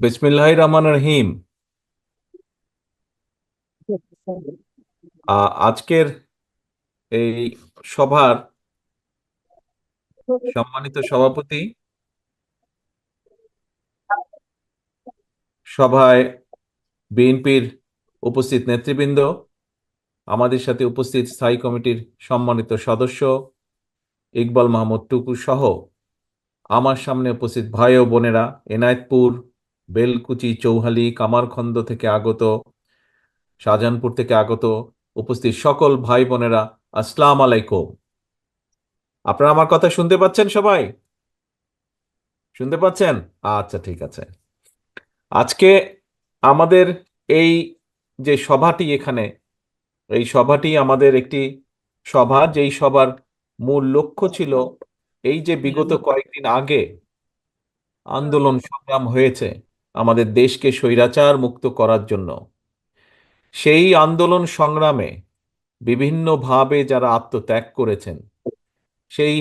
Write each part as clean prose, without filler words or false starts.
বিসমিল্লাহির রহমানির রহিম। আজকের এই সভার সম্মানিত সভাপতি, সভায় বিএনপির উপস্থিত নেতৃবৃন্দ, আমাদের সাথে উপস্থিত স্থায়ী কমিটির সম্মানিত সদস্য ইকবাল মাহমুদ টুকু সহ আমার সামনে উপস্থিত ভাই ও বোনেরা, এনায়েতপুর, বেলকুচি, চৌহালি, কামারখন্দ থেকে আগত, শাহজাহানপুর থেকে আগত উপস্থিত সকল ভাই বোনেরা, আসসালাম আলাইকুম। আপনারা আমার কথা শুনতে পাচ্ছেন? সবাই শুনতে পাচ্ছেন? আচ্ছা, ঠিক আছে। আজকে আমাদের এই যে সভাটি এখানে, এই সভাটি আমাদের একটি সভা, যেই সভার মূল লক্ষ্য ছিল এই যে বিগত কয়েকদিন আগে আন্দোলন সংগ্রাম হয়েছে আমাদের দেশকে স্বৈরাচার মুক্ত করার জন্য। সেই আন্দোলন সংগ্রামে বিভিন্নভাবে যারা আত্মত্যাগ করেছেন সেই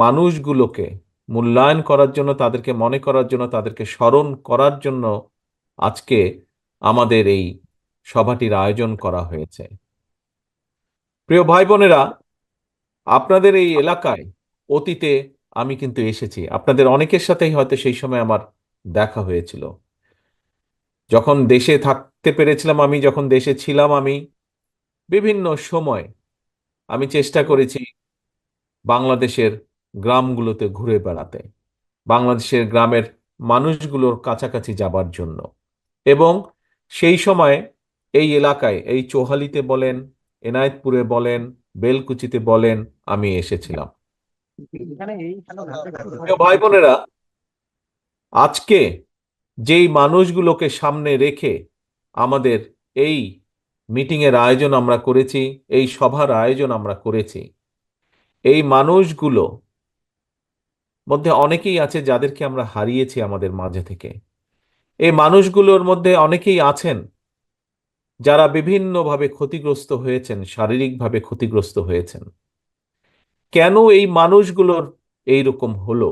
মানুষগুলোকে মূল্যায়ন করার জন্য, তাদেরকে মনে করার জন্য, তাদেরকে স্মরণ করার জন্য আজকে আমাদের এই সভাটির আয়োজন করা হয়েছে। প্রিয় ভাই বোনেরা, আপনাদের এই এলাকায় অতীতে আমি কিন্তু এসেছি, আপনাদের অনেকের সাথেই হয়তো সেই সময় আমার দেখা হয়েছিল। যখন দেশে থাকতে পেরেছিলাম, আমি যখন দেশে ছিলাম, আমি বিভিন্ন সময় আমি চেষ্টা করেছি বাংলাদেশের গ্রামগুলোতে ঘুরে বেড়াতে, বাংলাদেশের গ্রামের মানুষগুলোর কাছাকাছি যাবার জন্য। এবং সেই সময় এই এলাকায়, এই চৌহালিতে বলেন, এনায়েতপুরে বলেন, বেলকুচিতে বলেন, আমি এসেছিলাম। প্রিয় ভাই বোনেরা, আজকে যেই মানুষগুলোকে সামনে রেখে আমাদের এই মিটিং এর আয়োজন আমরা করেছি, এই সভার আয়োজন আমরা করেছি, এই মানুষগুলো মধ্যে অনেকেই আছে যাদেরকে আমরা হারিয়েছি আমাদের মাঝে থেকে। এই মানুষগুলোর মধ্যে অনেকেই আছেন যারা বিভিন্নভাবে ক্ষতিগ্রস্ত হয়েছেন, শারীরিকভাবে ক্ষতিগ্রস্ত হয়েছেন। কেন এই মানুষগুলোর এই রকম হলো?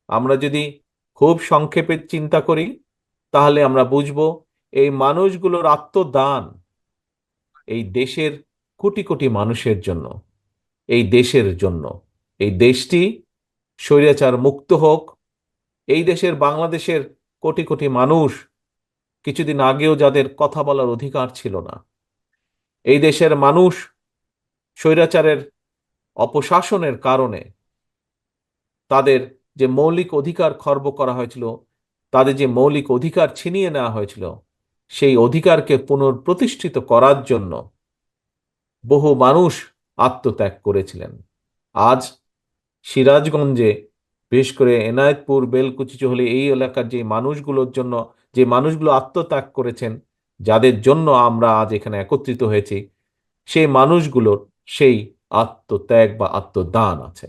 আমরা যদি খুব সংক্ষেপে চিন্তা করি তাহলে আমরা বুঝব এই মানুষগুলোর আত্মদান এই দেশের কোটি কোটি মানুষের জন্য, এই দেশের জন্য। এই দেশটি স্বৈরাচার মুক্ত হোক। এই দেশের, বাংলাদেশের কোটি কোটি মানুষ কিছুদিন আগেও যাদের কথা বলার অধিকার ছিল না, এই দেশের মানুষ স্বৈরাচারের অপশাসনের কারণে তাদের যে মৌলিক অধিকার খর্ব করা হয়েছিল, তাদের যে মৌলিক অধিকার ছিনিয়ে নেওয়া হয়েছিল, সেই অধিকারকে পুনঃপ্রতিষ্ঠিত করার জন্য বহু মানুষ আত্মত্যাগ করেছিলেন। আজ সিরাজগঞ্জে, বিশেষ করে এনায়েতপুর, বেলকুচি, চৌহলি এই এলাকার যে মানুষগুলোর জন্য, যে মানুষগুলো আত্মত্যাগ করেছেন, যাদের জন্য আমরা আজ এখানে একত্রিত হয়েছি, সেই মানুষগুলোর সেই আত্মত্যাগ বা আত্মদান আছে।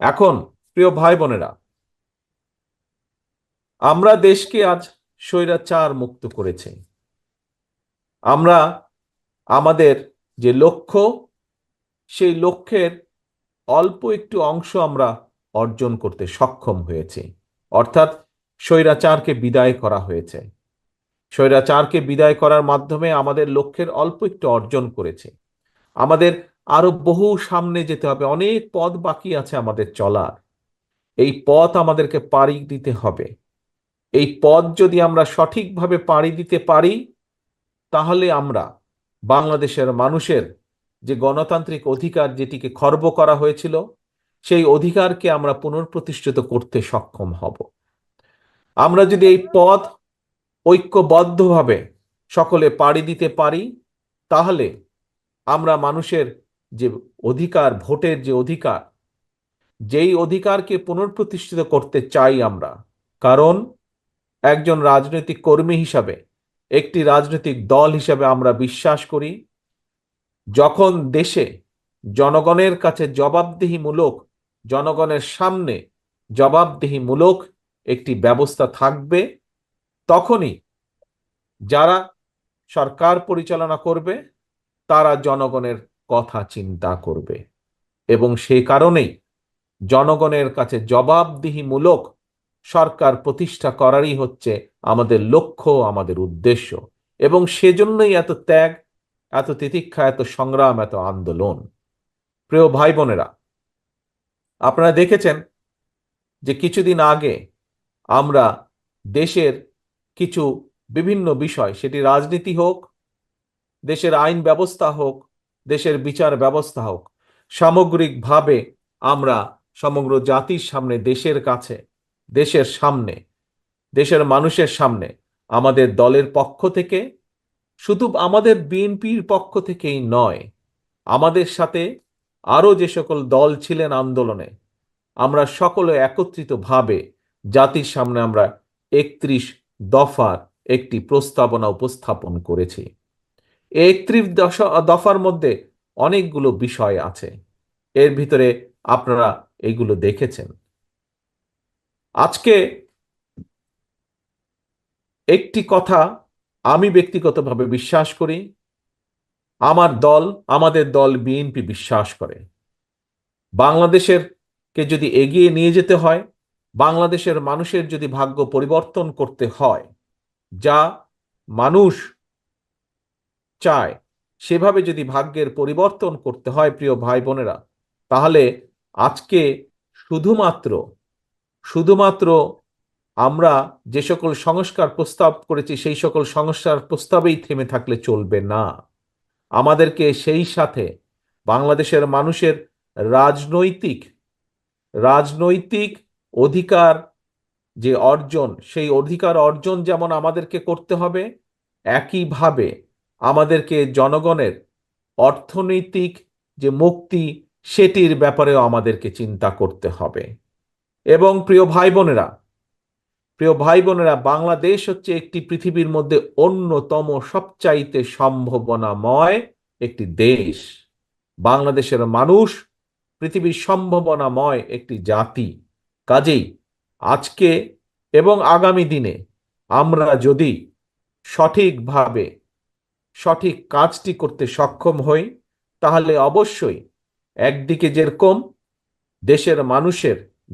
এখন প্রিয় ভাই বোনেরা, আমরা দেশকে আজ স্বৈরাচার মুক্ত করেছি। আমরা আমাদের যে লক্ষ্য, সেই লক্ষ্যের অল্প একটু অংশ আমরা অর্জন করতে সক্ষম হয়েছি। অর্থাৎ স্বৈরাচারকে বিদায় করা হয়েছে। স্বৈরাচারকে বিদায় করার মাধ্যমে আমাদের লক্ষ্যের অল্প একটু অর্জন করেছে। আমাদের আরো বহু সামনে যেতে হবে, অনেক পথ বাকি আছে আমাদের চলার। এই পথ আমাদেরকে পাড়ি দিতে হবে। এই পথ যদি আমরা সঠিকভাবে পাড়ি দিতে পারি, তাহলে আমরা বাংলাদেশের মানুষের যে গণতান্ত্রিক অধিকার, যেটিকে খর্ব করা হয়েছিল, সেই অধিকারকে আমরা পুনঃপ্রতিষ্ঠিত করতে সক্ষম হব। আমরা যদি এই পথ ঐক্যবদ্ধভাবে সকলে পাড়ি দিতে পারি, তাহলে আমরা মানুষের যে অধিকার, ভোটের যে অধিকার, যেই অধিকারকে পুনঃপ্রতিষ্ঠিত করতে চাই আমরা। কারণ একজন রাজনৈতিক কর্মী হিসাবে, একটি রাজনৈতিক দল হিসাবে আমরা বিশ্বাস করি, যখন দেশে জনগণের কাছে জবাবদিহিমূলক, জনগণের সামনে জবাবদিহিমূলক একটি ব্যবস্থা থাকবে, তখনই যারা সরকার পরিচালনা করবে তারা জনগণের কথা চিন্তা করবে। এবং সেই কারণেই জনগণের কাছে জবাবদিহিমূলক সরকার প্রতিষ্ঠা করারই হচ্ছে আমাদের লক্ষ্য, আমাদের উদ্দেশ্য। এবং সেজন্যই এত ত্যাগ, এত তিতিক্ষা, এত সংগ্রাম, এত আন্দোলন। প্রিয় ভাই বোনেরা, আপনারা দেখেছেন যে কিছুদিন আগে আমরা দেশের কিছু বিভিন্ন বিষয়, সেটি রাজনীতি হোক, দেশের আইন ব্যবস্থা হোক, দেশের বিচার ব্যবস্থা হোক, সামগ্রিকভাবে আমরা সমগ্র জাতির সামনে, দেশের কাছে, দেশের সামনে, দেশের মানুষের সামনে আমাদের দলের পক্ষ থেকে, শুধু আমাদের বিএনপির পক্ষ থেকেই নয়, আমাদের সাথে আরো যে সকল দল ছিলেন আন্দোলনে, আমরা সকলে একত্রিতভাবে জাতির সামনে আমরা 31 দফার একটি প্রস্তাবনা উপস্থাপন করেছি। 31 দফার মধ্যে অনেকগুলো বিষয় আছে, এর ভিতরে আপনারা এইগুলো দেখেছেন। আজকে একটি কথা আমি ব্যক্তিগতভাবে বিশ্বাস করি, আমার দল, আমাদের দল বিএনপি বিশ্বাস করে, বাংলাদেশের কে যদি এগিয়ে নিয়ে যেতে হয়, বাংলাদেশের মানুষের যদি ভাগ্য পরিবর্তন করতে হয়, যা মানুষ চায় সেভাবে যদি ভাগ্যের পরিবর্তন করতে হয়, প্রিয় ভাই বোনেরা, তাহলে আজকে শুধুমাত্র শুধুমাত্র আমরা যে সকল সংস্কার প্রস্তাব করেছি সেই সকল সংস্কার প্রস্তাবেই থেমে থাকলে চলবে না। আমাদেরকে সেই সাথে বাংলাদেশের মানুষের রাজনৈতিক রাজনৈতিক অধিকার যে অর্জন, সেই অধিকার অর্জন যেমন আমাদেরকে করতে হবে, একইভাবে আমাদেরকে জনগণের অর্থনৈতিক যে মুক্তি, সেটির ব্যাপারেও আমাদেরকে চিন্তা করতে হবে। এবং প্রিয় ভাই বোনেরা, বাংলাদেশ হচ্ছে একটি পৃথিবীর মধ্যে অন্যতম সবচাইতে সম্ভাবনাময় একটি দেশ। বাংলাদেশের মানুষ পৃথিবীর সম্ভাবনাময় একটি জাতি। কাজেই আজকে এবং আগামী দিনে আমরা যদি সঠিকভাবে সঠিক কাজটি করতে সক্ষম হই, তাহলে অবশ্যই একদিকে যেরকম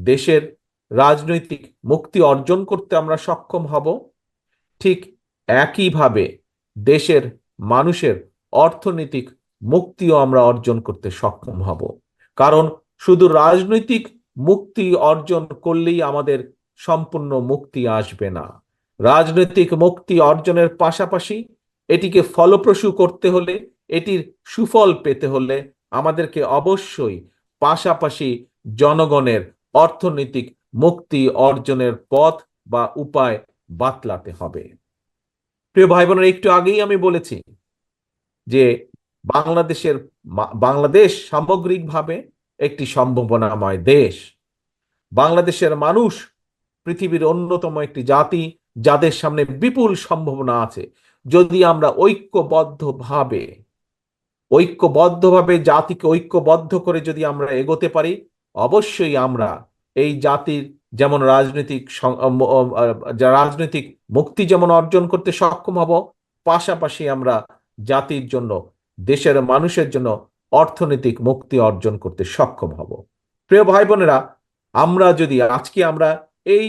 দেশের রাজনৈতিক মুক্তি অর্জন করতে আমরা সক্ষম হব, ঠিক একইভাবে দেশের মানুষের অর্থনৈতিক মুক্তিও আমরা অর্জন করতে সক্ষম হব। কারণ শুধু রাজনৈতিক মুক্তি অর্জন করলেই আমাদের সম্পূর্ণ মুক্তি আসবে না। রাজনৈতিক মুক্তি অর্জনের পাশাপাশি এটিকে ফলপ্রসূ করতে হলে, এটির সুফল পেতে হলে আমাদেরকে অবশ্যই পাশাপাশি জনগণের অর্থনৈতিক মুক্তি অর্জনের পথ বা উপায় বাতলাতে হবে। প্রিয় ভাই বোনেরা, একটু আগেই আমি বলেছি যে বাংলাদেশ সামগ্রিকভাবে একটি সম্ভাবনাময় দেশ। বাংলাদেশের মানুষ পৃথিবীর অন্যতম একটি জাতি, যাদের সামনে বিপুল সম্ভাবনা আছে। যদি আমরা ঐক্যবদ্ধভাবে জাতিকে ঐক্যবদ্ধ করে যদি আমরা এগোতে পারি, অবশ্যই আমরা এই জাতির যেমন রাজনৈতিক মুক্তি যেমন অর্জন করতে সক্ষম হব, পাশাপাশি আমরা জাতির জন্য, দেশের মানুষের জন্য অর্থনৈতিক মুক্তি অর্জন করতে সক্ষম হব। প্রিয় ভাই বোনেরা, আজকে আমরা এই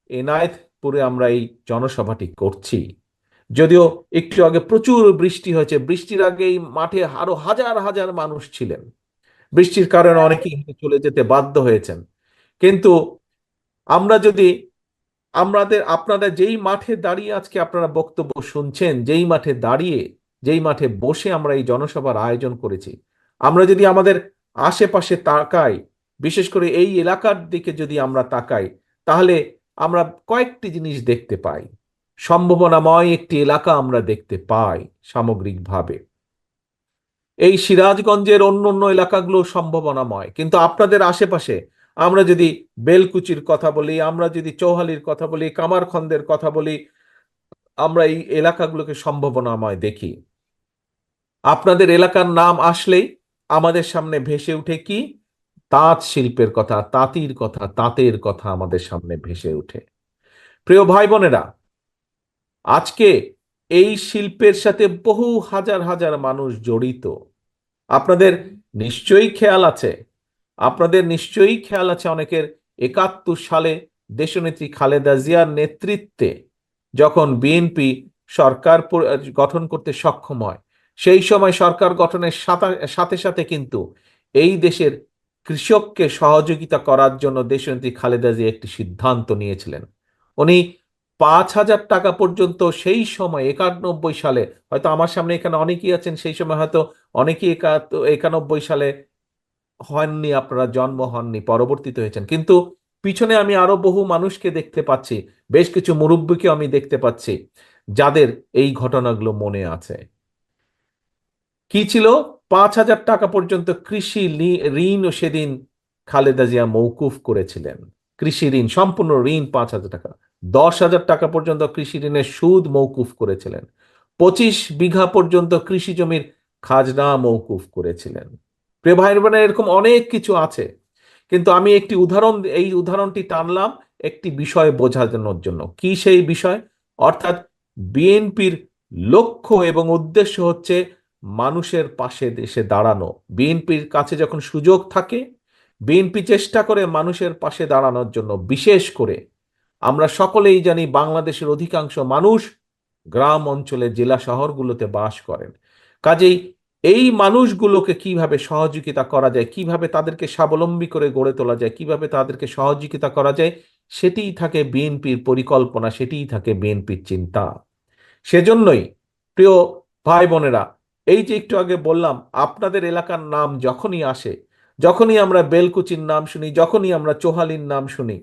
এনায়েতপুরে আমরা এই জনসভাটি করছি, যদিও একটু আগে প্রচুর বৃষ্টি হয়েছে, বৃষ্টির আগে এই মাঠে আরো হাজার হাজার মানুষ ছিলেন, বৃষ্টির কারণে অনেকেই চলে যেতে বাধ্য হয়েছেন। কিন্তু আমরা যদি আপনারা যেই মাঠে দাঁড়িয়ে আজকে আপনারা বক্তব্য শুনছেন, যেই মাঠে বসে আমরা এই জনসভার আয়োজন করেছি, আমরা যদি আমাদের আশেপাশে তাকাই, বিশেষ করে এই এলাকার দিকে যদি আমরা তাকাই, তাহলে আমরা কয়েকটি জিনিস দেখতে পাই। সম্ভাবনাময় একটি এলাকা আমরা দেখতে পাই সামগ্রিকভাবে। এই সিরাজগঞ্জের অন্য অন্য এলাকাগুলো সম্ভাবনাময়, কিন্তু আপনাদের আশেপাশে আমরা যদি বেলকুচির কথা বলি, আমরা যদি চৌহালির কথা বলি, কামারখন্দের কথা বলি, আমরা এই এলাকাগুলোকে সম্ভাবনাময় দেখি। আপনাদের এলাকার নাম আসলেই আমাদের সামনে ভেসে উঠে কি? তাঁত শিল্পের কথা, তাঁতের কথা আমাদের সামনে ভেসে উঠে। প্রিয় ভাই বোনেরা, আজকে এই শিল্পের সাথে বহু হাজার হাজার মানুষ জড়িত। আপনাদের নিশ্চয়ই খেয়াল আছে, অনেকের 71 সালে দেশনেত্রী খালেদা জিয়ার নেতৃত্বে যখন বিএনপি সরকার গঠন করতে সক্ষম হয়, সেই সময় সরকার গঠনের সাথে সাথে কিন্তু এই দেশের কৃষককে সহযোগিতা করার জন্য দেশনেত্রী খালেদা জিয়া একটি সিদ্ধান্ত নিয়েছিলেন। উনি 5,000 টাকা পর্যন্ত সেই সময় 91 সালে, হয়তো আমার সামনে এখানে অনেকেই আছেন সেই সময় হয়তো অনেকেই 91 সালে হননি, আপনারা জন্ম হননি, পরবর্তীতে হয়েছেন, কিন্তু পিছনে আমি আরো বহু মানুষকে দেখতে পাচ্ছি, বেশ কিছু মুরব্বীকে আমি দেখতে পাচ্ছি যাদের এই ঘটনাগুলো মনে আছে। কি ছিল? 5,000 টাকা পর্যন্ত কৃষি ঋণ সেদিন খালেদা জিয়া মৌকুফ করেছিলেন। কৃষি ঋণ, সম্পূর্ণ ঋণ 5,000 টাকা। 10,000 টাকা পর্যন্ত কৃষি ঋণের সুদ মৌকুফ করেছিলেন। 25 বিঘা পর্যন্ত কৃষি জমির খাজনা মৌকুফ করেছিলেন। প্রিয় ভাই বোনেরা, এরকম অনেক কিছু আছে, কিন্তু আমি একটি এই উদাহরণটি টানলাম একটি বিষয় বোঝানোর জন্য। কি সেই বিষয়? অর্থাৎ বিএনপির লক্ষ্য এবং উদ্দেশ্য হচ্ছে মানুষের পাশে এসে দাঁড়ানো। বিএনপির কাছে যখন সুযোগ থাকে, বিএনপি চেষ্টা করে মানুষের পাশে দাঁড়ানোর জন্য। বিশেষ করে আমরা সকলেই জানি বাংলাদেশের অধিকাংশ মানুষ গ্রাম অঞ্চলে, জেলা শহরগুলোতে বাস করেন। কাজেই এই মানুষগুলোকে কিভাবে সহযোগিতা করা যায়, কিভাবে তাদেরকে স্বাবলম্বী করে গড়ে তোলা যায়, কিভাবে তাদেরকে সহযোগিতা করা যায়, সেটিই থাকে বিএনপির পরিকল্পনা, সেটিই থাকে বিএনপির চিন্তা। সেজন্যই প্রিয় ভাই বোনেরা, এই যে একটু আগে বললাম, আপনাদের এলাকার নাম যখনই আসে, যখনই আমরা বেলকুচির নাম শুনি, যখনই আমরা চোহালির নাম শুনি,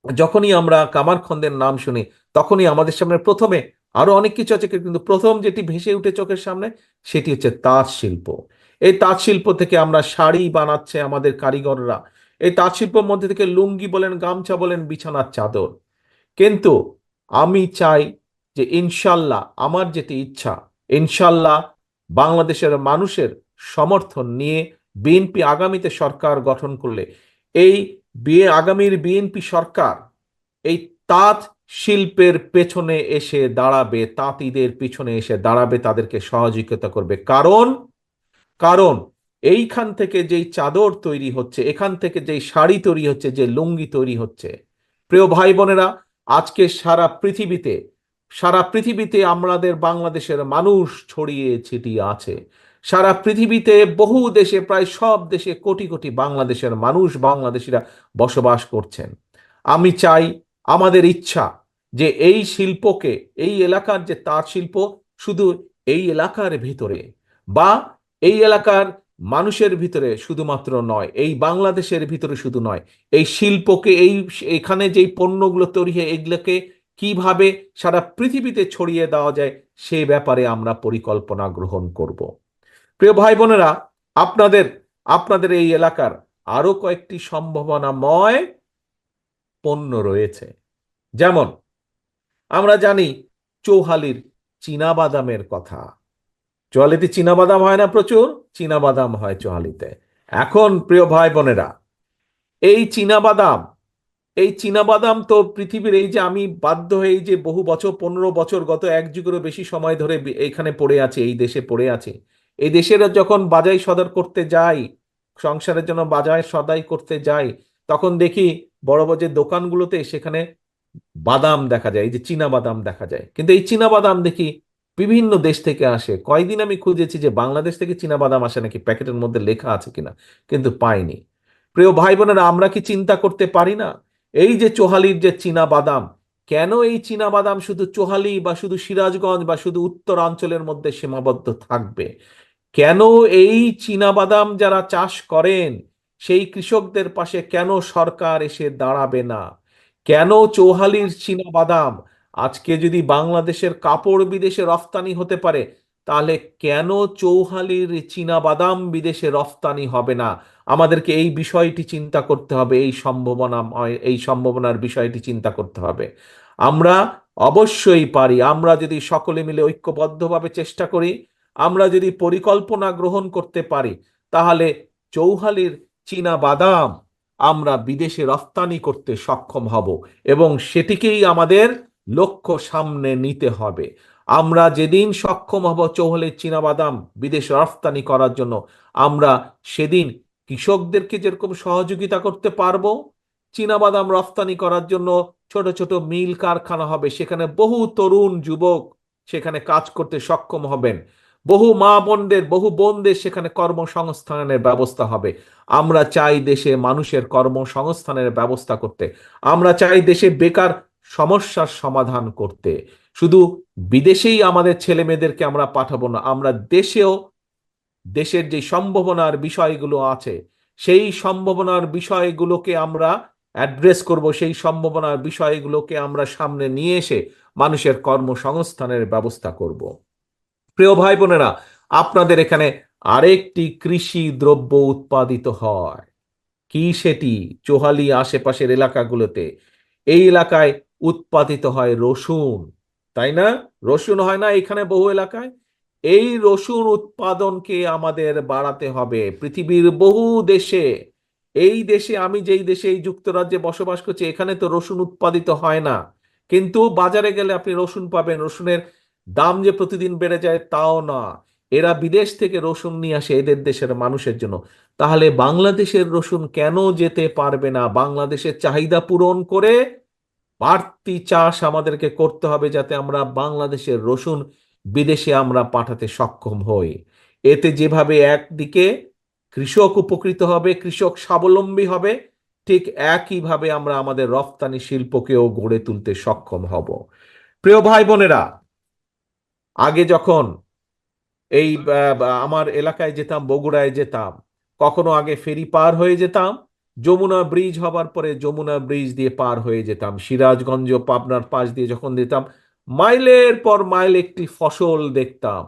যখনই আমরা কামারখন্দের নাম শুনি, তখনই আমাদের সামনে প্রথমে আরো অনেক কিছু আছে, কিন্তু প্রথম যেটি ভেসে উঠে চোখের সামনে সেটি হচ্ছে তাঁত শিল্প। এই তাঁত শিল্প থেকে আমরা শাড়ি বানাচ্ছে আমাদের কারিগররা। এই তাঁত শিল্পের মধ্যে থেকে লুঙ্গি বলেন, গামছা বলেন, বিছানার চাদর। কিন্তু আমি চাই যে ইনশাল্লাহ, আমার যেটি ইচ্ছা, ইনশাল্লাহ বাংলাদেশের মানুষের সমর্থন নিয়ে বিএনপি আগামীতে সরকার গঠন করলে এই আগামীর বিএনপি সরকার এই তাঁত শিল্পের পেছনে এসে দাঁড়াবে, তাঁতিদের পিছনে এসে দাঁড়াবে, তাদেরকে সহযোগিতা করবে। কারণ কারণ এইখান থেকে যেই চাদর তৈরি হচ্ছে, এখান থেকে যেই শাড়ি তৈরি হচ্ছে, যে লুঙ্গি তৈরি হচ্ছে, প্রিয় ভাই বোনেরা, আজকে সারা পৃথিবীতে আমাদের বাংলাদেশের মানুষ ছড়িয়ে ছিটিয়ে আছে। সারা পৃথিবীতে বহু দেশে, প্রায় সব দেশে কোটি কোটি বাংলাদেশের মানুষ, বাংলাদেশিরা বসবাস করছেন। আমি চাই, আমাদের ইচ্ছা যে এই শিল্পকে, এই এলাকার যে তাঁত শিল্প, শুধু এই এলাকার ভিতরে বা এই এলাকার মানুষের ভিতরে শুধুমাত্র নয়, এই বাংলাদেশের ভিতরে শুধু নয়, এই শিল্পকে, এখানে যেই পণ্যগুলো তৈরি হয়, এগুলোকে কিভাবে সারা পৃথিবীতে ছড়িয়ে দেওয়া যায়, সে ব্যাপারে আমরা পরিকল্পনা গ্রহণ করব। প্রিয় ভাই বোনেরা, আপনাদের আপনাদের এই এলাকার আরো কয়েকটি সম্ভাবনাময় পণ্য রয়েছে। যেমন আমরা জানি চৌহালির চীনাবাদামের কথা। চুয়ালিতে চীনাবাদাম হয় না প্রচুর? চীনাবাদাম হয় চুয়ালিতে। এখন প্রিয় ভাই বোনেরা, এই চীনাবাদাম এই চীনাবাদাম তো পৃথিবীর, এই যে আমি বাধ্য হয়ে, এই যে বহু বছর, 15 বছর, গত এক যুগেরও বেশি সময় ধরে এখানে পড়ে আছে, এই দেশে পড়ে আছে। এই দেশের যখন বাজাই সদাই করতে যাই, সংসারের জন্য বাজার সদাই করতে যাই, তখন দেখি বড় বড় যে দোকানগুলোতে সেখানে বাদাম দেখা যায়, এই যে চীনা বাদাম দেখা যায়। কিন্তু এই চীনা বাদাম দেখি বিভিন্ন দেশ থেকে আসে। কয়দিন আমি খুঁজেছি যে বাংলাদেশ থেকে চীনা বাদাম আসে নাকি, প্যাকেটের মধ্যে লেখা আছে কিনা, কিন্তু পাইনি। প্রিয় ভাই বোনেরা, আমরা কি চিন্তা করতে পারি না, এই যে চোহালির যে চীনা বাদাম, কেন এই চীনা বাদাম শুধু চোহালি বা শুধু সিরাজগঞ্জ বা শুধু উত্তরাঞ্চলের মধ্যে সীমাবদ্ধ থাকবে? কেন এই চীনা বাদাম যারা চাষ করেন, সেই কৃষকদের পাশে কেন সরকার এসে দাঁড়াবে না? কেন চৌহালির চীনা বাদাম, আজকে যদি বাংলাদেশের কাপড় বিদেশে রফতানি হতে পারে, তাহলে কেন চৌহালির চীনা বাদাম বিদেশে রফতানি হবে না? আমাদেরকে এই বিষয়টি চিন্তা করতে হবে, এই সম্ভাবনার বিষয়টি চিন্তা করতে হবে। আমরা অবশ্যই পারি, আমরা যদি সকলে মিলে ঐক্যবদ্ধভাবে চেষ্টা করি, আমরা যদি পরিকল্পনা গ্রহণ করতে পারি, তাহলে চৌহালির চীনা বাদাম আমরা বিদেশে রফতানি করতে সক্ষম হব, এবং সেটিকেই আমাদের লক্ষ্য সামনে নিতে হবে। আমরা যেদিন সক্ষম হব চৌহালির চীনা বাদাম বিদেশে রফতানি করার জন্য, আমরা সেদিন কৃষকদেরকে যেরকম সহযোগিতা করতে পারবো, চীনাবাদাম রফতানি করার জন্য ছোট ছোট মিল কারখানা হবে, সেখানে বহু তরুণ যুবক সেখানে কাজ করতে সক্ষম হবেন, বহু মা বোনদের বহু বোনদের সেখানে কর্মসংস্থানের ব্যবস্থা হবে। আমরা চাই দেশে মানুষের কর্মসংস্থানের ব্যবস্থা করতে, আমরা চাই দেশে বেকার সমস্যার সমাধান করতে। শুধু বিদেশেই আমাদের ছেলে মেয়েদেরকে আমরা পাঠাবো না, আমরা দেশেও দেশের যে সম্ভাবনার বিষয়গুলো আছে সেই সম্ভাবনার বিষয়গুলোকে আমরা অ্যাড্রেস করব, সেই সম্ভাবনার বিষয়গুলোকে আমরা সামনে নিয়ে এসে মানুষের কর্মসংস্থানের ব্যবস্থা করব। প্রিয় ভাই বোনেরা, আপনাদের এখানে আরেকটি কৃষি দ্রব্য উৎপাদিত হয়। কি সেটি? চোহালি আশেপাশের এলাকাগুলোতে, এই এলাকায় উৎপাদিত হয় রসুন, তাই না? রসুন হয় না এখানে বহু এলাকায়? এই রসুন উৎপাদনকে আমাদের বাড়াতে হবে। পৃথিবীর বহু দেশে, এই দেশে, আমি যেই দেশে এই যুক্তরাজ্যে বসবাস করছি, এখানে তো রসুন উৎপাদিত হয় না, কিন্তু বাজারে গেলে আপনি রসুন পাবেন। রসুনের দাম যে প্রতিদিন বেড়ে যায় তাও না, এরা বিদেশ থেকে রসুন নিয়ে আসে এদের দেশের মানুষের জন্য। তাহলে বাংলাদেশের রসুন কেন যেতে পারবে না? বাংলাদেশের চাহিদা পূরণ করে বাড়তি চাষ আমাদেরকে করতে হবে, যাতে আমরা বাংলাদেশের রসুন বিদেশে আমরা পাঠাতে সক্ষম হই। এতে যেভাবে একদিকে কৃষক উপকৃত হবে, কৃষক স্বাবলম্বী হবে, ঠিক একইভাবে আমরা আমাদের রফতানি শিল্পকেও গড়ে তুলতে সক্ষম হব। প্রিয় ভাই বোনেরা, আগে যখন এই আমার এলাকায় যেতাম, বগুড়ায় যেতাম, কখনো আগে ফেরি পার হয়ে যেতাম, যমুনা ব্রিজ হবার পরে যমুনা ব্রিজ দিয়ে পার হয়ে যেতাম, সিরাজগঞ্জ পাবনার পাশ দিয়ে যখন যেতাম, মাইলের পর মাইল একটি ফসল দেখতাম,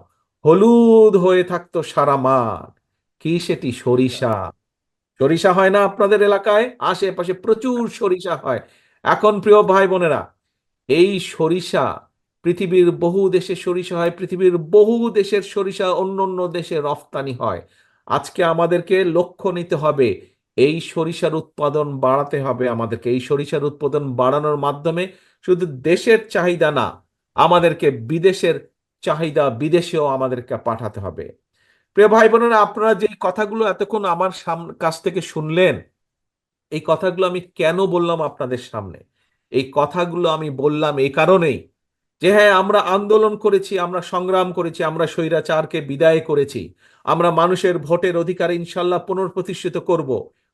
হলুদ হয়ে থাকতো সারা মাঠ। কি সেটি? সরিষা। সরিষা হয় না আপনাদের এলাকায়? আশেপাশে প্রচুর সরিষা হয়। এখন প্রিয় ভাই বোনেরা, এই সরিষা, পৃথিবীর বহু দেশে সরিষা হয়, পৃথিবীর বহু দেশের সরিষা অন্য অন্য দেশে রফতানি হয়। আজকে আমাদেরকে লক্ষ্য নিতে হবে, এই সরিষার উৎপাদন বাড়াতে হবে আমাদেরকে। এই সরিষার উৎপাদন বাড়ানোর মাধ্যমে শুধু দেশের চাহিদা না, আমাদেরকে বিদেশের চাহিদা বিদেশেও আমাদেরকে পাঠাতে হবে। প্রিয় ভাই বোনেরা, আপনারা যে কথাগুলো এতক্ষণ আমার কাছ থেকে শুনলেন, এই কথাগুলো আমি কেন বললাম আপনাদের সামনে? এই কথাগুলো আমি বললাম এই কারণেই যে হ্যাঁ, আমরা আন্দোলন করেছি, আমরা সংগ্রাম করেছি, আমরা স্বৈরাচারকে বিদায় করেছি, আমরা মানুষের ভোটের অধিকার ইনশাল্লাহ পুনঃপ্রতিষ্ঠিত করব।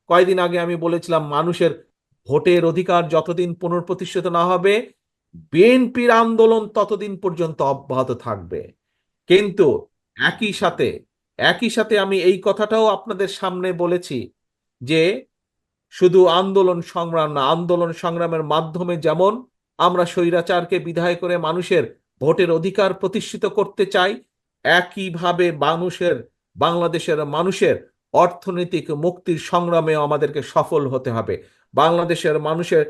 কয়েকদিন আগে আমি বলেছিলাম, মানুষের ভোটের অধিকার যতদিন পুনঃপ্রতিষ্ঠিত না হবে, বিএনপির আন্দোলন ততদিন পর্যন্ত অব্যাহত থাকবে। কিন্তু একই সাথে একই সাথে আমি এই কথাটাও আপনাদের সামনে বলেছি যে শুধু আন্দোলন সংগ্রাম না, আন্দোলন সংগ্রামের মাধ্যমে যেমন আমরা স্বৈরাচারকে বিদায় করে মানুষের ভোটের অধিকার প্রতিষ্ঠিত করতে চাই, একইভাবে বাংলাদেশের মানুষের অর্থনৈতিক মুক্তির সংগ্রামেও আমাদেরকে সফল হতে হবে। বাংলাদেশের মানুষের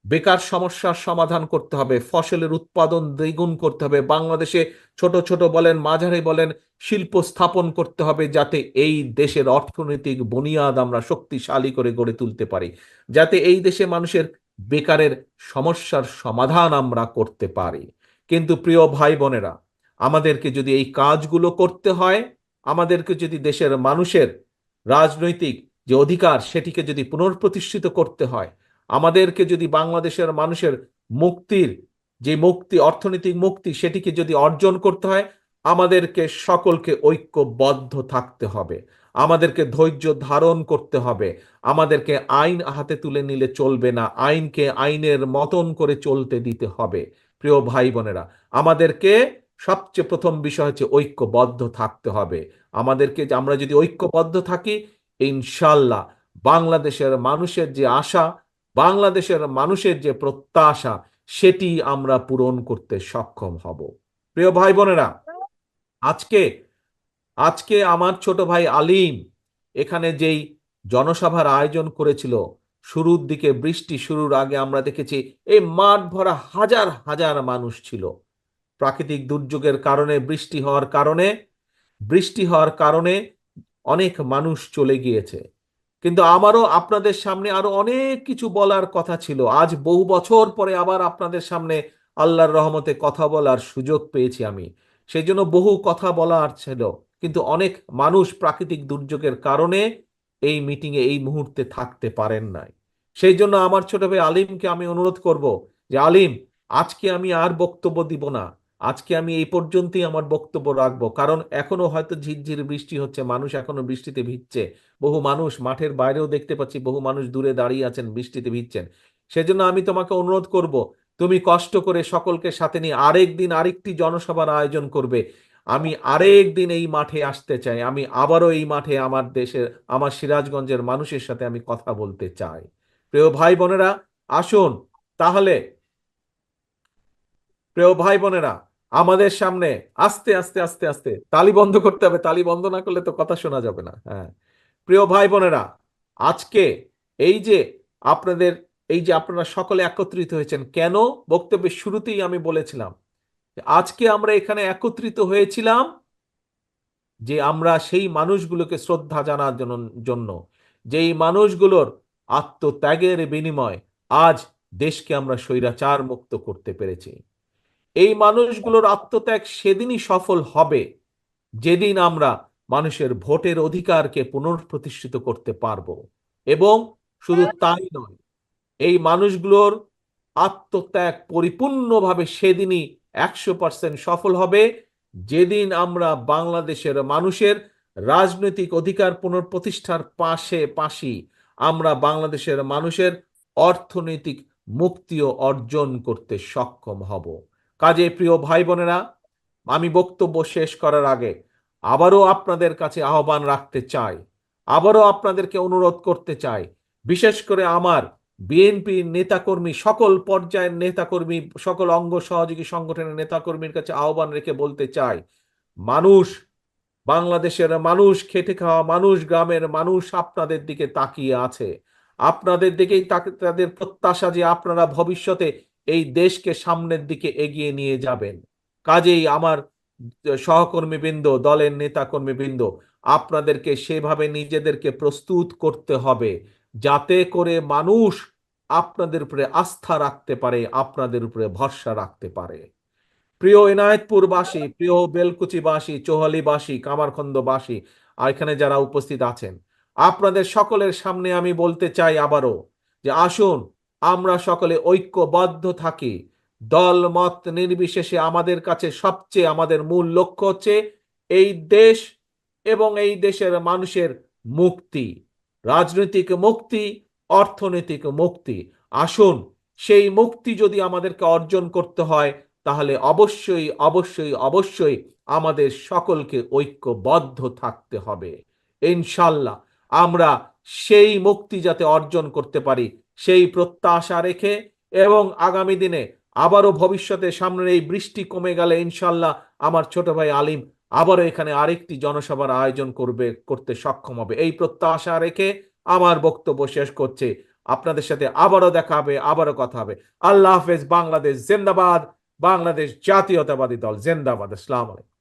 বেকার সমস্যার সমাধান করতে হবে, ফসলের উৎপাদন দ্বিগুণ করতে হবে, বাংলাদেশে ছোট ছোট বলেন মাঝারি বলেন শিল্প স্থাপন করতে হবে, যাতে এই দেশের অর্থনৈতিক বুনিয়াদ আমরা শক্তিশালী করে গড়ে তুলতে পারি, যাতে এই দেশে মানুষের বেকারের সমস্যার সমাধান আমরা করতে পারি। কিন্তু প্রিয় ভাই বোনেরা, আমাদেরকে যদি এই কাজগুলো করতে হয়, আমাদেরকে যদি দেশের মানুষের রাজনৈতিক যে অধিকার সেটিকে যদি পুনঃপ্রতিষ্ঠিত করতে হয়, আমাদেরকে যদি বাংলাদেশের মানুষের মুক্তির যে মুক্তি, অর্থনৈতিক মুক্তি, সেটিকে যদি অর্জন করতে হয়, আমাদেরকে সকলকে ঐক্যবদ্ধ থাকতে হবে, আমাদেরকে ধৈর্য ধারণ করতে হবে, আমাদেরকে আইন হাতে তুলে নিলে চলবে না, আইনকে আইনের মতন করে চলতে দিতে হবে। প্রিয় ভাই বোনেরা, আমাদেরকে সবচেয়ে প্রথম বিষয় হচ্ছে ঐক্যবদ্ধ থাকতে হবে। আমরা যদি ঐক্যবদ্ধ থাকি, ইনশাল্লাহ বাংলাদেশের মানুষের যে আশা, বাংলাদেশের মানুষের যে প্রত্যাশা, সেটি আমরা পূরণ করতে সক্ষম হব। প্রিয় ভাই বোনেরা, আজকে আজকে আমার ছোট ভাই আলিম এখানে যেই জনসভার আয়োজন করেছিল, শুরুর দিকে বৃষ্টি শুরুর আগে আমরা দেখেছি এই মাঠ ভরা হাজার হাজার মানুষ ছিল। প্রাকৃতিক দুর্যোগের কারণে, বৃষ্টি হওয়ার কারণে অনেক মানুষ চলে গিয়েছে, কিন্তু আমারও আপনাদের সামনে আরো অনেক কিছু বলার কথা ছিল। আজ বহু বছর পরে আবার আপনাদের সামনে আল্লাহর রহমতে কথা বলার সুযোগ পেয়েছি আমি, সেই জন্য বহু কথা বলার ছিল, কিন্তু অনেক মানুষ প্রাকৃতিক দুর্যোগের কারণে এই মিটিংয়ে এই মুহূর্তে থাকতে পারেন নাই। সেই জন্য আমার ছোট ভাই আলিমকে আমি অনুরোধ করব যে আলিম, আজকে আমি আর বক্তব্য দিব না, আজকে আমি এই পর্যন্তই আমার বক্তব্য রাখবো, কারণ এখনো হয়তো ঝিরঝির বৃষ্টি হচ্ছে, মানুষ এখনো বৃষ্টিতে ভিজছে, বহু মানুষ মাঠের বাইরেও দেখতে পাচ্ছি, বহু মানুষ দূরে দাঁড়িয়ে আছেন, বৃষ্টিতে ভিজছেন। সেজন্য আমি তোমাকে অনুরোধ করব, তুমি কষ্ট করে সকলকে সাথে নিয়ে আরেক দিন আরেকটি জনসভার আয়োজন করবে। আমি আরেক দিন এই মাঠে আসতে চাই, আমি আবারও এই মাঠে আমার দেশের, আমার সিরাজগঞ্জের মানুষের সাথে আমি কথা বলতে চাই। প্রিয় ভাই বোনেরা, আসুন তাহলে, প্রিয় ভাই বোনেরা, আমাদের সামনে আস্তে আস্তে আস্তে আস্তে তালি বন্ধ করতে হবে, তালি বন্ধ না করলে তো কথা শোনা যাবে না। হ্যাঁ, প্রিয় ভাই বোনেরা, আজকে এই যে আপনাদের, এই যে আপনারা সকলে একত্রিত হয়েছেন কেন, বক্তব্যের শুরুতেই আমি বলেছিলাম যে আজকে আমরা এখানে একত্রিত হয়েছিলাম যে আমরা সেই মানুষগুলোকে শ্রদ্ধা জানার জন্য, যেই মানুষগুলোর আত্মত্যাগের বিনিময় আজ দেশকে আমরা স্বৈরাচার মুক্ত করতে পেরেছি। এই মানুষগুলোর আত্মত্যাগ সেদিনই সফল হবে যেদিন আমরা মানুষের ভোটের অধিকারকে পুনঃপ্রতিষ্ঠিত করতে পারব। এবং শুধু তাই নয়, এই মানুষগুলোর আত্মত্যাগ পরিপূর্ণভাবে সেদিনই 100% সফল হবে যেদিন আমরা বাংলাদেশের মানুষের রাজনৈতিক অধিকার পুনঃপ্রতিষ্ঠার পাশাপাশি আমরা বাংলাদেশের মানুষের অর্থনৈতিক মুক্তিও অর্জন করতে সক্ষম হব। কাজে প্রিয় ভাই বোনেরা, আমি বক্তব্য শেষ করার আগে আবারও আপনাদের কাছে আহ্বান রাখতে চাই, আবারও আপনাদেরকে অনুরোধ করতে চাই, বিশেষ করে আমার বিএনপির নেতাকর্মী, সকল পর্যায়ের নেতাকর্মী, সকল অঙ্গ সহযোগী সংগঠনের নেতাকর্মীর কাছে আহ্বান রেখে বলতে চাই, মানুষ, বাংলাদেশের মানুষ, খেটে খাওয়া মানুষ, গ্রামের মানুষ আপনাদের দিকে তাকিয়ে আছে। আপনাদের দিকেই তাদের প্রত্যাশা যে আপনারা ভবিষ্যতে এই দেশকে সামনের দিকে এগিয়ে নিয়ে যাবেন। কাজেই আমার সহকর্মীবৃন্দ, দলের নেতা কর্মীবৃন্দ, আপনাদেরকে সেভাবে নিজেদেরকে প্রস্তুত করতে হবে যাতে করে মানুষ আপনাদের উপরে আস্থা রাখতে পারে, আপনাদের উপরে ভরসা রাখতে পারে। প্রিয় এনায়েতপুরবাসী, প্রিয় বেলকুচিবাসী, চৌহালিবাসী, কামারখন্দবাসী, আর এখানে যারা উপস্থিত আছেন, আপনাদের সকলের সামনে আমি বলতে চাই আবারও যে আসুন আমরা সকলে ঐক্যবদ্ধ থাকি। দল মত নির্বিশেষে আমাদের কাছে সবচেয়ে আমাদের মূল লক্ষ্য হচ্ছে এই দেশ এবং এই দেশের মানুষের মুক্তি, রাজনৈতিক মুক্তি, অর্থনৈতিক মুক্তি। আসুন, সেই মুক্তি যদি আমাদেরকে অর্জন করতে হয় তাহলে অবশ্যই অবশ্যই অবশ্যই আমাদের সকলকে ঐক্যবদ্ধ থাকতে হবে। ইনশাল্লাহ আমরা সেই মুক্তি যাতে অর্জন করতে পারি সেই প্রত্যাশা রেখে, এবং আগামী দিনে আবারও ভবিষ্যতে সামনের এই বৃষ্টি কমে গেলে ইনশাল্লাহ আমার ছোট ভাই আলিম আবারও এখানে আরেকটি জনসভার আয়োজন করতে সক্ষম হবে, এই প্রত্যাশা রেখে আমার বক্তব্য শেষ করছে। আপনাদের সাথে আবারও দেখা হবে, আবারও কথা হবে। আল্লাহ হাফেজ। বাংলাদেশ জিন্দাবাদ। বাংলাদেশ জাতীয়তাবাদী দল জিন্দাবাদ। আসসালামু আলাইকুম।